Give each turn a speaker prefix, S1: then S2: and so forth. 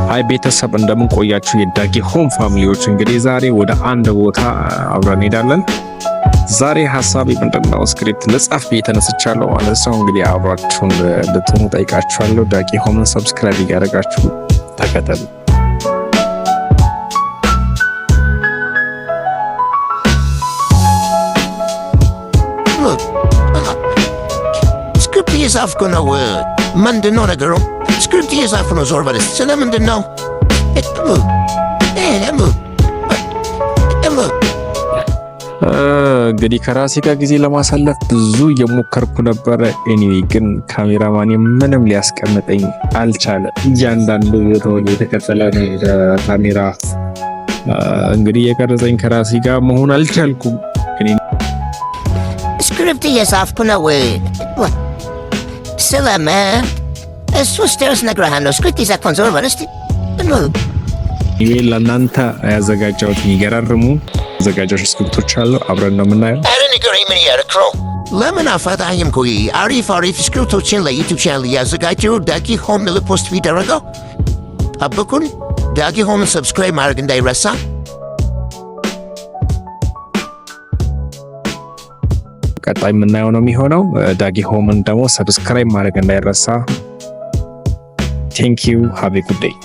S1: አይ ቤተሰብ እንደምን ቆያችሁ የዳጊ ሆም ፋሚሊዎች፣ እንግዲህ ዛሬ ወደ አንድ ቦታ አብረን እንሄዳለን። ዛሬ ሐሳቤ ምንድነው ስክሪፕት ልጻፍ ብዬ ተነስቻለሁ ማለት ነው። እንግዲህ አብራችሁን እንድትሆኑ ጠይቃችኋለሁ። ዳጊ ሆምን ሰብስክራይብ ያደርጋችሁ ተከተሉ።
S2: ስክሪፕት እየጻፍኩ ነው። ምንድነው ነገሩ? ስክሪፕት እየጻፍኩ ነው። ዞር በል። ስለምንድን ነው?
S1: እንግዲህ ከራሴ ጋር ጊዜ ለማሳለፍ ብዙ እየሞከርኩ ነበረ። ኤኒዌይ ግን ካሜራማን ምንም ሊያስቀምጠኝ አልቻለ። እያንዳንዱ ቦታውን የተከተለ ካሜራ እንግዲህ የቀረጸኝ ከራሴ ጋር መሆን አልቻልኩም።
S2: ስክሪፕት እየጻፍኩ ነው። ስለምን እሱ ስቴርስ ነግረሃለሁ። ስክሪፕት ይዘህ ዞር በል እስቲ።
S1: ይሄ ለእናንተ ያዘጋጀሁት የሚገራርሙ ዘጋጆች ስክሪፕቶች አሉ። አብረን ነው የምናየው።
S2: ለምን አፋታኝም? ኮይ አሪፍ ስክሪፕቶችን ለዩቲዩብ ቻናል እያዘጋጀሁ ዳጊ ሆም ፖስት ቢደረገው አብኩን። ዳጊ ሆምን ሰብስክራይብ ማድረግ እንዳይረሳ።
S1: ቀጣይ የምናየው ነው የሚሆነው። ዳጊ ሆምን ደግሞ ሰብስክራይብ ማድረግ እንዳይረሳ። ቴንክ ዩ ሃቭ ኤ ጉድ ዴይ።